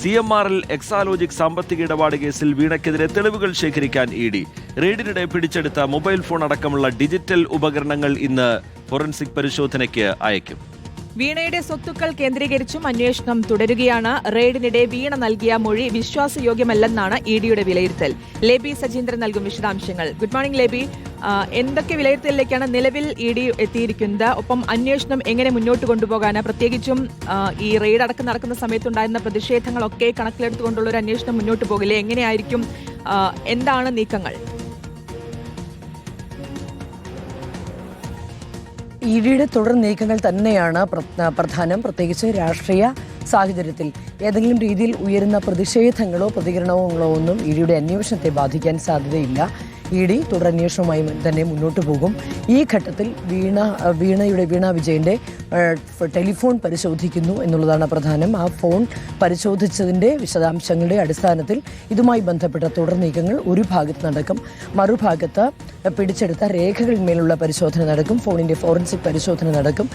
CMRL Exalogic സാമ്പത്തിക ഇടപാട് കേസിൽ വീണയ്ക്കെതിരെ തെളിവുകൾ ശേഖരിക്കാൻ ED. റെയ്ഡിനിടെ പിടിച്ചെടുത്ത മൊബൈൽ ഫോൺ അടക്കമുള്ള ഡിജിറ്റൽ ഉപകരണങ്ങൾ ഇന്ന് ഫോറൻസിക് പരിശോധനയ്ക്ക് അയക്കും. വീണയുടെ സ്വത്തുക്കൾ കേന്ദ്രീകരിച്ചും അന്വേഷണം തുടരുകയാണ്. റെയ്ഡിനിടെ വീണ നൽകിയ മൊഴി വിശ്വാസയോഗ്യമല്ലെന്നാണ് EDയുടെ വിലയിരുത്തൽ. ലേബി സജീന്ദ്രൻ നൽകും വിശദാംശങ്ങൾ. Good morning ലേബി. എന്തൊക്കെ വിലയിരുത്തലിലേക്കാണ് നിലവിൽ ED എത്തിയിരിക്കുന്നത്? ഒപ്പം അന്വേഷണം എങ്ങനെ മുന്നോട്ട് കൊണ്ടുപോകാൻ, പ്രത്യേകിച്ചും ഈ റെയ്ഡ് അടക്കം നടക്കുന്ന സമയത്തുണ്ടായിരുന്ന പ്രതിഷേധങ്ങളൊക്കെ കണക്കിലെടുത്തുകൊണ്ടുള്ള ഒരു അന്വേഷണം മുന്നോട്ട് പോകില്ലേ? എങ്ങനെയായിരിക്കും, എന്താണ് നീക്കങ്ങൾ? EDയുടെ തുടർ നീക്കങ്ങൾ തന്നെയാണ് പ്രധാനം. പ്രത്യേകിച്ച് രാഷ്ട്രീയ സാഹചര്യത്തിൽ ഏതെങ്കിലും രീതിയിൽ ഉയരുന്ന പ്രതിഷേധങ്ങളോ പ്രതികരണങ്ങളോ ഒന്നും EDയുടെ അന്വേഷണത്തെ ബാധിക്കാൻ സാധ്യതയില്ല. ED തുടരന്വേഷണവുമായി തന്നെ മുന്നോട്ട് പോകും. ഈ ഘട്ടത്തിൽ വീണ വിജയന്റെ ടെലിഫോൺ പരിശോധിക്കുന്നു എന്നുള്ളതാണ് പ്രധാനം. ആ ഫോൺ പരിശോധിച്ചതിന്റെ വിശദാംശങ്ങളുടെ അടിസ്ഥാനത്തിൽ ഇതുമായി ബന്ധപ്പെട്ട തുടർ നീക്കങ്ങൾ ഒരു ഭാഗത്ത് നടക്കും. മറുഭാഗത്ത് പിടിച്ചെടുത്ത രേഖകളിന്മേലുള്ള പരിശോധന നടക്കും. ഫോണിന്റെ ഫോറൻസിക് പരിശോധന നടക്കും.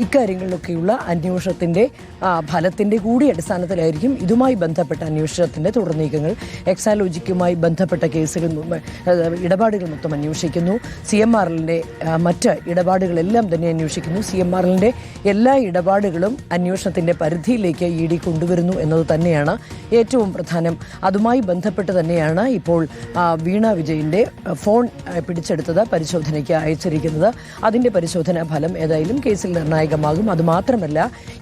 ഇക്കാര്യങ്ങളിലൊക്കെയുള്ള അന്വേഷണത്തിന്റെ ഫലത്തിന്റെ കൂടി അടിസ്ഥാനത്തിലായിരിക്കും ഇതുമായി ബന്ധപ്പെട്ട അന്വേഷണത്തിന്റെ തുടർ നീക്കങ്ങൾ. എക്സാലോജിക്കുമായി ബന്ധപ്പെട്ട കേസുകൾ, ഇടപാടുകൾ മൊത്തം അന്വേഷിക്കുന്നു. CMRLന്റെ മറ്റ് ഇടപാടുകളെല്ലാം തന്നെ അന്വേഷിക്കുന്നു. CMRLന്റെ എല്ലാ ഇടപാടുകളും അന്വേഷണത്തിന്റെ പരിധിയിലേക്ക് ED കൊണ്ടുവരുന്നു എന്നത് തന്നെയാണ് ഏറ്റവും പ്രധാനം. അതുമായി ബന്ധപ്പെട്ട് തന്നെയാണ് ഇപ്പോൾ വീണ വിജയന്റെ ഫോൺ പിടിച്ചെടുത്തത് പരിശോധനയ്ക്ക് അയച്ചിരിക്കുന്നത്. അതിന്റെ പരിശോധനാ ഫലം ഏതായാലും കേസിൽ നിർണായകമാകും. അതുമാത്രമല്ല,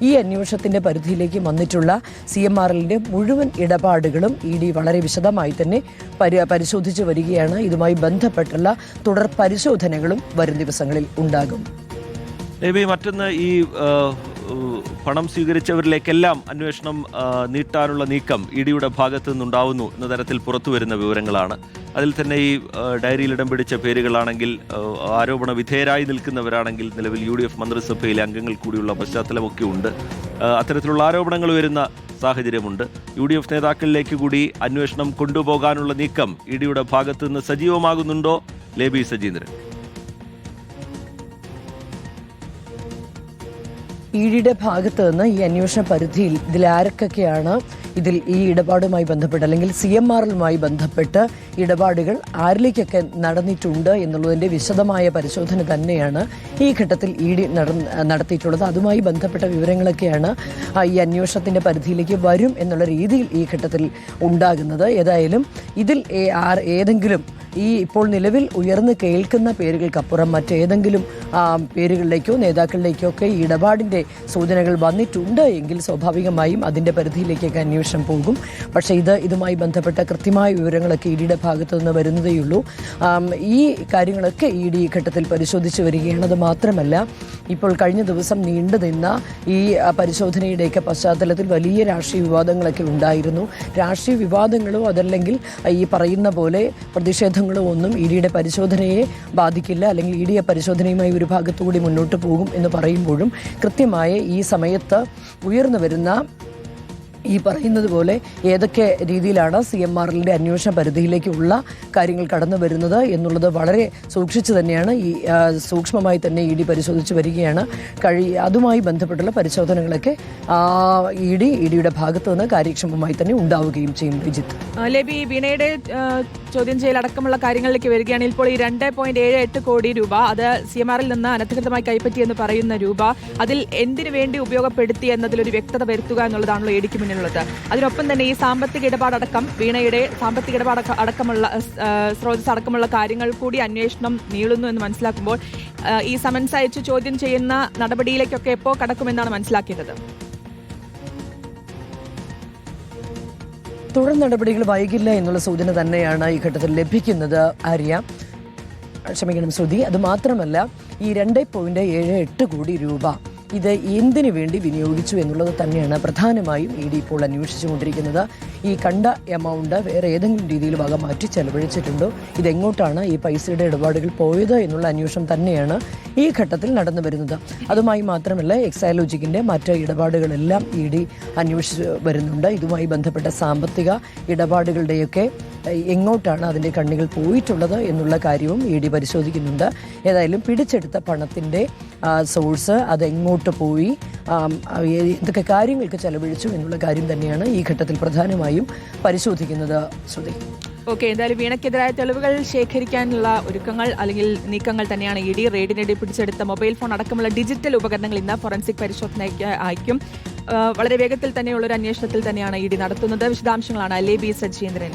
ഈ അന്വേഷണത്തിന്റെ പരിധിയിലേക്ക് വന്നിട്ടുള്ള CMRLന്റെ മുഴുവൻ ഇടപാടുകളും ED വളരെ വിശദമായി തന്നെ പരിശോധിച്ചു വരികയാണ്. ഇതുമായി ബന്ധപ്പെട്ടുള്ള തുടർ പരിശോധനകളും വരും ദിവസങ്ങളിൽ ഉണ്ടാകും. മറ്റൊന്ന്, ഈ പണം സ്വീകരിച്ചവരിലേക്കെല്ലാം അന്വേഷണം നീട്ടാനുള്ള നീക്കം EDയുടെ ഭാഗത്തു നിന്നുണ്ടാവുന്നു എന്ന തരത്തിൽ പുറത്തുവരുന്ന വിവരങ്ങളാണ്. അതിൽ തന്നെ ഈ ഡയറിയിൽ ഇടം പിടിച്ച പേരുകളാണെങ്കിൽ ആരോപണ വിധേയരായി നിൽക്കുന്നവരാണെങ്കിൽ നിലവിൽ UDF മന്ത്രിസഭയിലെ അംഗങ്ങൾ കൂടിയുള്ള പശ്ചാത്തലമൊക്കെ ഉണ്ട്. അത്തരത്തിലുള്ള ആരോപണങ്ങൾ വരുന്ന സാഹചര്യമുണ്ട്. UDF നേതാക്കളിലേക്ക് കൂടി അന്വേഷണം കൊണ്ടുപോകാനുള്ള നീക്കം EDയുടെ ഭാഗത്തു നിന്ന് സജീവമാകുന്നുണ്ടോ? ലേബി സജീന്ദ്രൻ. EDയുടെ ഭാഗത്ത് നിന്ന് ഈ അന്വേഷണ പരിധിയിൽ ഇതിലാരൊക്കെയാണ് ഈ ഇടപാടുമായി ബന്ധപ്പെട്ട് അല്ലെങ്കിൽ CMRLുമായി ബന്ധപ്പെട്ട് ഇടപാടുകൾ ആരിലേക്കൊക്കെ നടന്നിട്ടുണ്ട് എന്നുള്ളതിൻ്റെ വിശദമായ പരിശോധന തന്നെയാണ് ഈ ഘട്ടത്തിൽ ED നടത്തിയിട്ടുള്ളത്. അതുമായി ബന്ധപ്പെട്ട വിവരങ്ങളൊക്കെയാണ് ഈ അന്വേഷണത്തിൻ്റെ പരിധിയിലേക്ക് വരും എന്നുള്ള രീതിയിൽ ഈ ഘട്ടത്തിൽ ഉണ്ടാകുന്നത്. ഏതായാലും ഇതിൽ ഏതെങ്കിലും ഈ ഇപ്പോൾ നിലവിൽ ഉയർന്നു കേൾക്കുന്ന പേരുകൾക്കപ്പുറം മറ്റേതെങ്കിലും പേരുകളിലേക്കോ നേതാക്കളിലേക്കോ ഒക്കെ ഈ ഇടപാടിൻ്റെ സൂചനകൾ വന്നിട്ടുണ്ട് എങ്കിൽ സ്വാഭാവികമായും അതിൻ്റെ പരിധിയിലേക്കൊക്കെ അന്വേഷണം പോകും. പക്ഷേ ഇതുമായി ബന്ധപ്പെട്ട കൃത്യമായ വിവരങ്ങളൊക്കെ EDയുടെ ഭാഗത്തു നിന്ന് വരുന്നതേയുള്ളൂ. ഈ കാര്യങ്ങളൊക്കെ ED ഈ ഘട്ടത്തിൽ പരിശോധിച്ച് വരികയാണ്. അത് മാത്രമല്ല, ഇപ്പോൾ കഴിഞ്ഞ ദിവസം നീണ്ടു നിന്ന ഈ പരിശോധനയുടെയൊക്കെ പശ്ചാത്തലത്തിൽ വലിയ രാഷ്ട്രീയ വിവാദങ്ങളൊക്കെ ഉണ്ടായിരുന്നു. രാഷ്ട്രീയ വിവാദങ്ങളോ അതല്ലെങ്കിൽ ഈ പറയുന്ന പോലെ പ്രതിഷേധങ്ങളോ ഒന്നും EDയുടെ പരിശോധനയെ ബാധിക്കില്ല, അല്ലെങ്കിൽ EDയെ പരിശോധനയുമായി ഒരു ഭാഗത്തുകൂടി മുന്നോട്ട് പോകും എന്ന് പറയുമ്പോഴും കൃത്യമായ ഈ സമയത്ത് ഉയർന്നു വരുന്ന ഈ പറയുന്നത് പോലെ ഏതൊക്കെ രീതിയിലാണ് CMRLന്റെ അന്വേഷണ പരിധിയിലേക്കുള്ള കാര്യങ്ങൾ കടന്നു വരുന്നത് എന്നുള്ളത് വളരെ സൂക്ഷിച്ചു തന്നെയാണ് സൂക്ഷ്മമായി തന്നെ ED പരിശോധിച്ച് വരികയാണ്. അതുമായി ബന്ധപ്പെട്ടുള്ള പരിശോധനകളൊക്കെ EDയുടെ ഭാഗത്തു നിന്ന് കാര്യക്ഷമമായി തന്നെ ഉണ്ടാവുകയും ചെയ്യും. വിജിത്ത്. ലേബി, വീണയുടെ ചോദ്യം ചെയ്യലടക്കമുള്ള കാര്യങ്ങളിലേക്ക് വരികയാണെങ്കിൽ ഇപ്പോൾ ഈ 2.78 കോടി രൂപ അത് CMRL നിന്ന് അനധികൃതമായി കൈപ്പറ്റിയെന്ന് പറയുന്ന രൂപ അതിൽ എന്തിനു വേണ്ടി ഉപയോഗപ്പെടുത്തി എന്നതിലൊരു വ്യക്തത വരുത്തുക എന്നുള്ളതാണല്ലോ EDക്ക് മുന്നിലുള്ളത്. അതിനൊപ്പം തന്നെ ഈ സാമ്പത്തിക ഇടപാടടക്കം വീണയുടെ സാമ്പത്തിക ഇടപാട് അടക്കമുള്ള സ്രോതസ് അടക്കമുള്ള കാര്യങ്ങൾ കൂടി അന്വേഷണം നീളുന്നു എന്ന് മനസ്സിലാക്കുമ്പോൾ ഈ സമൻസ് അയച്ച് ചോദ്യം ചെയ്യുന്ന നടപടിയിലേക്കൊക്കെ എപ്പോൾ കടക്കുമെന്നാണ് മനസ്സിലാക്കിയത്? തുടർ നടപടികൾ വൈകില്ല എന്നുള്ള സൂചന തന്നെയാണ് ഈ ഘട്ടത്തിൽ ലഭിക്കുന്നത്. ശ്രുതി. അതുമാത്രമല്ല, ഈ 2.78 കോടി രൂപ ഇത് എന്തിനു വേണ്ടി വിനിയോഗിച്ചു എന്നുള്ളത് തന്നെയാണ് പ്രധാനമായും ED ഇപ്പോൾ അന്വേഷിച്ചുകൊണ്ടിരിക്കുന്നത്. ഈ കണ്ട എമൗണ്ട് വേറെ ഏതെങ്കിലും രീതിയിൽ വക മാറ്റി ചെലവഴിച്ചിട്ടുണ്ടോ, ഇതെങ്ങോട്ടാണ് ഈ പൈസയുടെ ഇടപാടുകൾ പോയത് എന്നുള്ള അന്വേഷണം തന്നെയാണ് ഈ ഘട്ടത്തിൽ നടന്നു വരുന്നത്. അതുമായി മാത്രമല്ല എക്സൈലോജിക്കിൻ്റെ മറ്റ് ഇടപാടുകളെല്ലാം ED അന്വേഷിച്ച് വരുന്നുണ്ട്. ഇതുമായി ബന്ധപ്പെട്ട സാമ്പത്തിക ഇടപാടുകളുടെയൊക്കെ എങ്ങോട്ടാണ് അതിൻ്റെ കണ്ണികൾ പോയിട്ടുള്ളത് എന്നുള്ള കാര്യവും ED പരിശോധിക്കുന്നുണ്ട്. ഏതായാലും പിടിച്ചെടുത്ത പണത്തിൻ്റെ സോഴ്സ് അതെങ്ങോട്ട് പോയി, എന്തൊക്കെ കാര്യങ്ങൾക്ക് ചെലവഴിച്ചു എന്നുള്ള കാര്യം തന്നെയാണ് ഈ ഘട്ടത്തിൽ പ്രധാനമായും പരിശോധിക്കുന്നത്. ശ്രുതി. ഓക്കെ, എന്തായാലും വീണയ്ക്കെതിരായ തെളിവുകൾ ശേഖരിക്കാനുള്ള ഒരുക്കങ്ങൾ അല്ലെങ്കിൽ നീക്കങ്ങൾ തന്നെയാണ് ED. റെയ്ഡിനിടെ പിടിച്ചെടുത്ത മൊബൈൽ ഫോൺ അടക്കമുള്ള ഡിജിറ്റൽ ഉപകരണങ്ങൾ ഇന്ന് ഫോറൻസിക് പരിശോധനയ്ക്ക് അയക്കും. വളരെ വേഗത്തിൽ തന്നെയുള്ള ഒരു അന്വേഷണത്തിൽ തന്നെയാണ് ED നടത്തുന്നത്. വിശദാംശങ്ങളാണ് ലേബി സജീന്ദ്രൻ